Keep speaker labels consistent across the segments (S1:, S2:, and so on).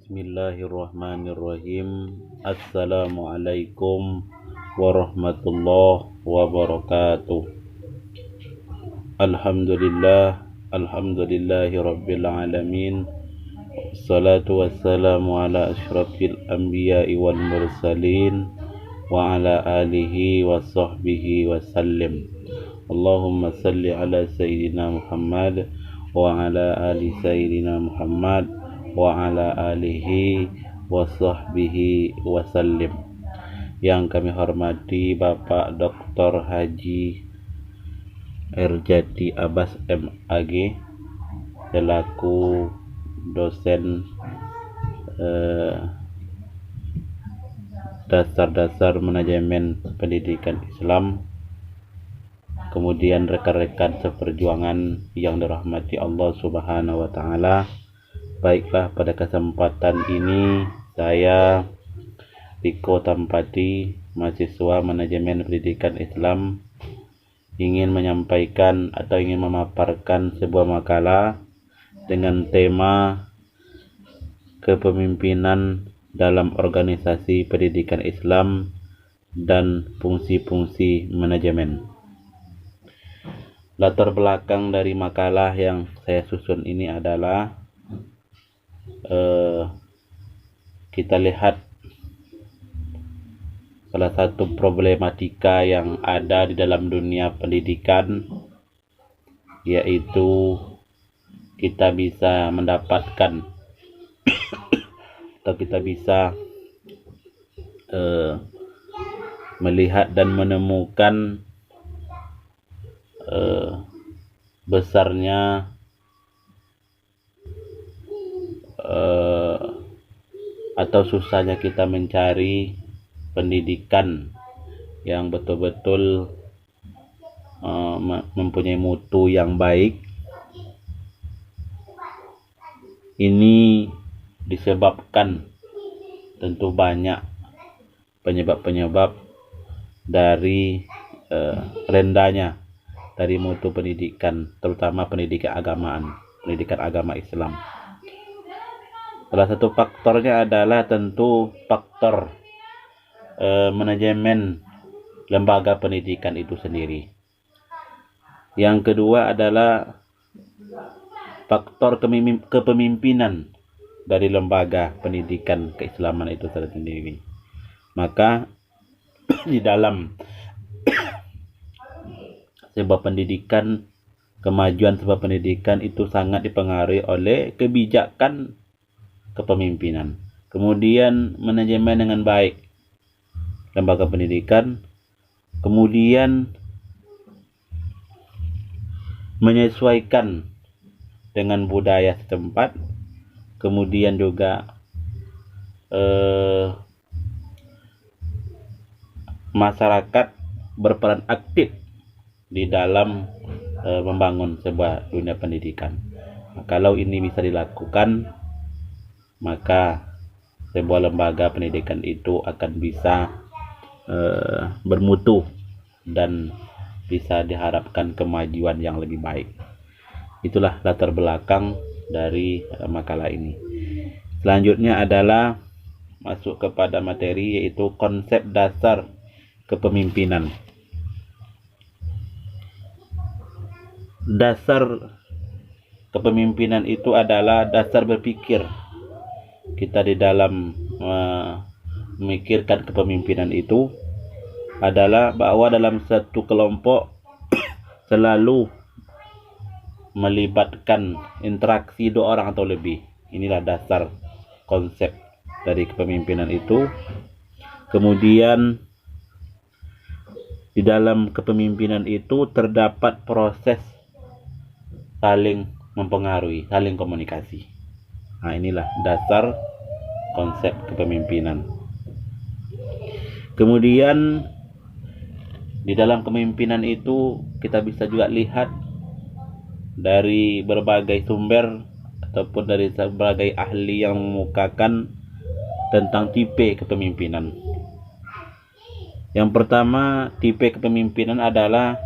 S1: Bismillahirrahmanirrahim. Assalamualaikum warahmatullahi wabarakatuh. Alhamdulillahi rabbil alamin. Wassalatu wassalamu ala asyrafil anbiya'i wal mursalin wa ala alihi wa sahbihi wa sallim. Allahumma salli ala sayyidina Muhammad wa ala ali sayyidina Muhammad wa ala alihi wa sahbihi wa sallim. Yang kami hormati Bapak Dr. Haji Erjati Abbas MAG selaku dosen dasar-dasar manajemen pendidikan Islam, kemudian rekan-rekan seperjuangan yang dirahmati Allah Subhanahu wa taala. Baiklah, pada kesempatan ini saya Riko Tampati, mahasiswa manajemen pendidikan Islam, ingin menyampaikan atau ingin memaparkan sebuah makalah dengan tema kepemimpinan dalam organisasi pendidikan Islam dan fungsi-fungsi manajemen. Latar belakang dari makalah yang saya susun ini adalah kita lihat salah satu problematika yang ada di dalam dunia pendidikan, yaitu kita bisa mendapatkan atau kita bisa melihat dan menemukan besarnya atau susahnya kita mencari pendidikan yang betul-betul mempunyai mutu yang baik. Ini disebabkan tentu banyak penyebab-penyebab dari rendahnya dari mutu pendidikan, terutama pendidikan agama Islam. Salah satu faktornya adalah tentu faktor manajemen lembaga pendidikan itu sendiri. Yang kedua adalah faktor kepemimpinan dari lembaga pendidikan keislaman itu sendiri. Maka di dalam sebuah pendidikan, kemajuan sebuah pendidikan itu sangat dipengaruhi oleh kebijakan kepemimpinan. Kemudian manajemen dengan baik lembaga pendidikan, kemudian menyesuaikan dengan budaya setempat, kemudian juga masyarakat berperan aktif di dalam membangun sebuah dunia pendidikan. Nah, kalau ini bisa dilakukan, maka sebuah lembaga pendidikan itu akan bisa bermutu dan bisa diharapkan kemajuan yang lebih baik. Itulah latar belakang dari makalah ini. Selanjutnya adalah masuk kepada materi, yaitu konsep dasar kepemimpinan. Dasar kepemimpinan itu adalah dasar berpikir kita di dalam memikirkan kepemimpinan itu adalah bahwa dalam satu kelompok selalu melibatkan interaksi dua orang atau lebih. Inilah dasar konsep dari kepemimpinan itu. Kemudian di dalam kepemimpinan itu terdapat proses saling mempengaruhi, saling komunikasi. Nah, inilah dasar konsep kepemimpinan. Kemudian di dalam kepemimpinan itu kita bisa juga lihat dari berbagai sumber ataupun dari berbagai ahli yang mengemukakan tentang tipe kepemimpinan. Yang pertama, tipe kepemimpinan adalah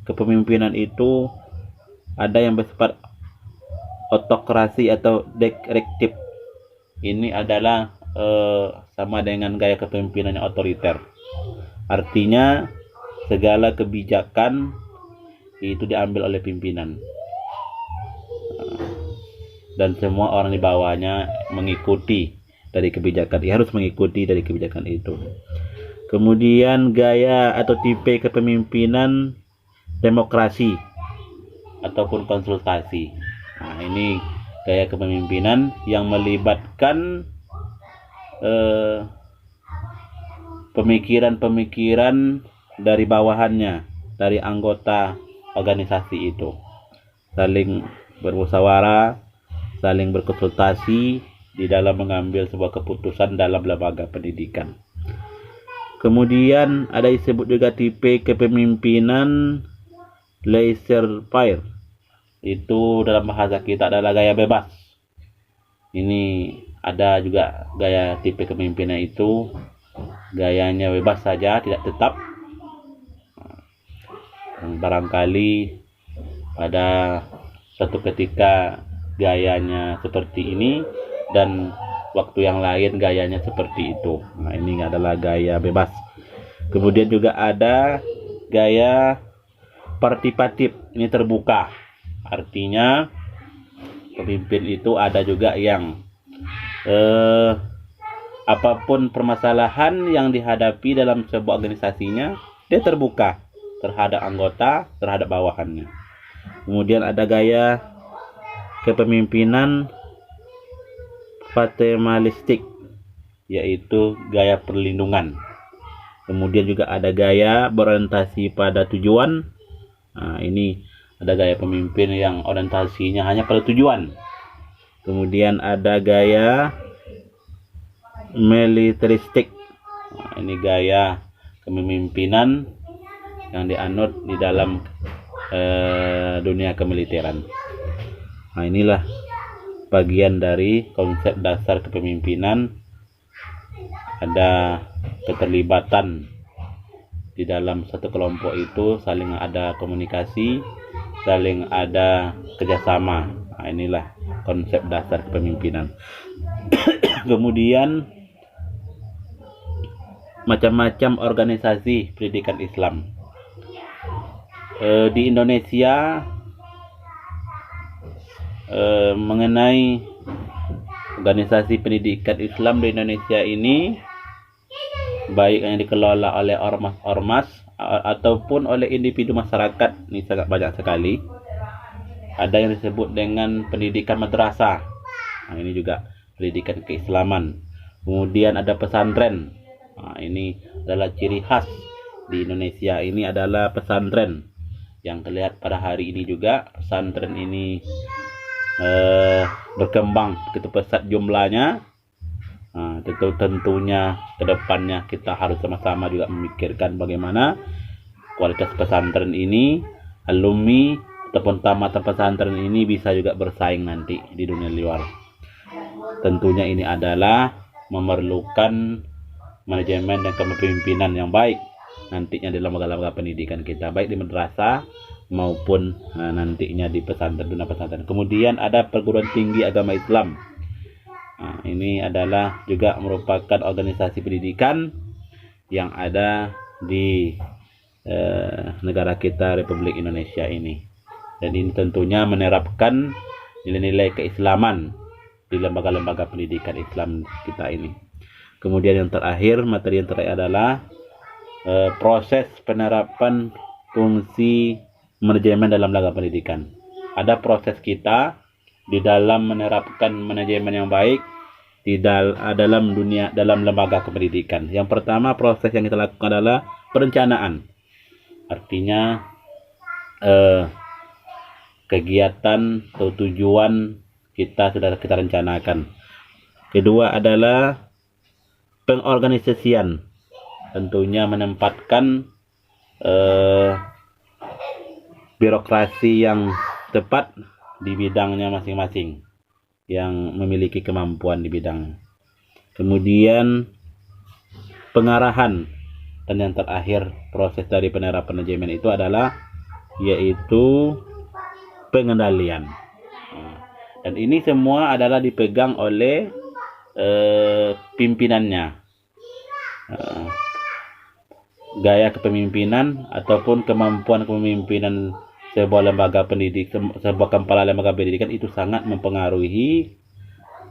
S1: kepemimpinan itu ada yang bersifat otokrasi atau direktif. ini adalah sama dengan gaya kepemimpinan yang otoriter. Artinya segala kebijakan itu diambil oleh pimpinan dan semua orang di bawahnya mengikuti dari kebijakan. Dia harus mengikuti dari kebijakan itu. Kemudian gaya atau tipe kepemimpinan demokrasi ataupun konsultasi. Nah, ini gaya kepemimpinan yang melibatkan pemikiran-pemikiran dari bawahannya, dari anggota organisasi itu, saling bermusyawarah, saling berkonsultasi di dalam mengambil sebuah keputusan dalam lembaga pendidikan. Kemudian ada disebut juga tipe kepemimpinan laissez-faire. Itu dalam bahasa kita adalah gaya bebas. Ini ada juga gaya tipe kepemimpinan itu gayanya bebas saja, tidak tetap. Barangkali pada suatu ketika gayanya seperti ini dan waktu yang lain gayanya seperti itu. Nah, ini adalah gaya bebas. Kemudian juga ada gaya partipatif. Ini terbuka. Artinya pemimpin itu ada juga yang apapun permasalahan yang dihadapi dalam sebuah organisasinya, dia terbuka terhadap anggota, terhadap bawahannya. Kemudian ada gaya kepemimpinan paternalistik, yaitu gaya perlindungan. Kemudian juga ada gaya berorientasi pada tujuan. Nah, ini ada gaya pemimpin yang orientasinya hanya pada tujuan. Kemudian ada gaya militeristik. Nah, ini gaya kepemimpinan yang dianut di dalam dunia kemiliteran. Nah, inilah bagian dari konsep dasar kepemimpinan. Ada keterlibatan di dalam satu kelompok itu, saling ada komunikasi, saling ada kerjasama. Nah, inilah konsep dasar kepemimpinan. Kemudian macam-macam organisasi pendidikan Islam. Di Indonesia mengenai organisasi pendidikan Islam di Indonesia ini, baik yang dikelola oleh ormas-ormas ataupun oleh individu masyarakat, ini sangat banyak sekali. Ada yang disebut dengan pendidikan madrasah. Nah, ini juga pendidikan keislaman. Kemudian ada pesantren. Nah, ini adalah ciri khas di Indonesia. Ini adalah pesantren yang terlihat pada hari ini juga. Pesantren ini berkembang begitu pesat jumlahnya. Nah, tentunya ke depannya kita harus sama-sama juga memikirkan bagaimana kualitas pesantren ini, alumni ataupun tamat pesantren ini bisa juga bersaing nanti di dunia luar. Tentunya ini adalah memerlukan manajemen dan kepemimpinan yang baik nantinya di lembaga-lembaga pendidikan kita, baik di madrasah maupun nantinya di pesantren, dunia pesantren. Kemudian ada perguruan tinggi agama Islam. Nah, ini adalah juga merupakan organisasi pendidikan yang ada di negara kita, Republik Indonesia ini. Dan ini tentunya menerapkan nilai-nilai keislaman di lembaga-lembaga pendidikan Islam kita ini. Kemudian yang terakhir, materi yang terakhir adalah proses penerapan fungsi manajemen dalam lembaga pendidikan. Ada proses kita di dalam menerapkan manajemen yang baik di dalam lembaga pendidikan. Yang pertama, proses yang kita lakukan adalah perencanaan. Artinya kegiatan atau tujuan kita sudah kita rencanakan. Kedua adalah pengorganisasian. Tentunya menempatkan birokrasi yang tepat di bidangnya masing-masing yang memiliki kemampuan di bidang. Kemudian pengarahan, dan yang terakhir proses dari penerapan manajemen itu adalah yaitu pengendalian. Dan ini semua adalah dipegang oleh pimpinannya, gaya kepemimpinan ataupun kemampuan kepemimpinan sebuah lembaga pendidikan, sebuah kepala lembaga pendidikan itu sangat mempengaruhi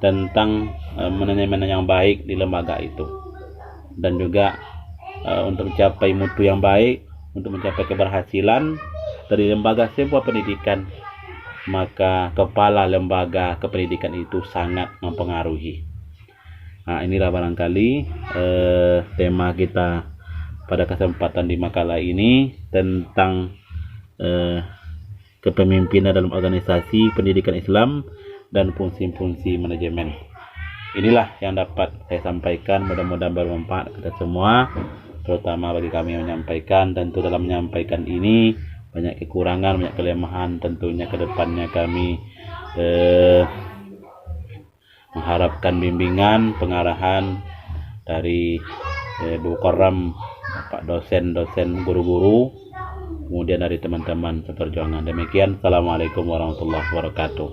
S1: tentang manajemen yang baik di lembaga itu, dan juga untuk mencapai mutu yang baik, untuk mencapai keberhasilan dari lembaga sebuah pendidikan, maka kepala lembaga kependidikan itu sangat mempengaruhi. Nah, inilah barangkali tema kita pada kesempatan di makalah ini tentang kepemimpinan dalam organisasi pendidikan Islam dan fungsi-fungsi manajemen. Inilah yang dapat saya sampaikan, mudah-mudahan bermanfaat kita semua, terutama bagi kami yang menyampaikan. Tentu dalam menyampaikan ini banyak kekurangan, banyak kelemahan. Tentunya kedepannya kami mengharapkan bimbingan, pengarahan dari Bu Koram, Bapak dosen-dosen, guru-guru, kemudian dari teman-teman seperjuangan. Demikian, Assalamualaikum warahmatullahi wabarakatuh.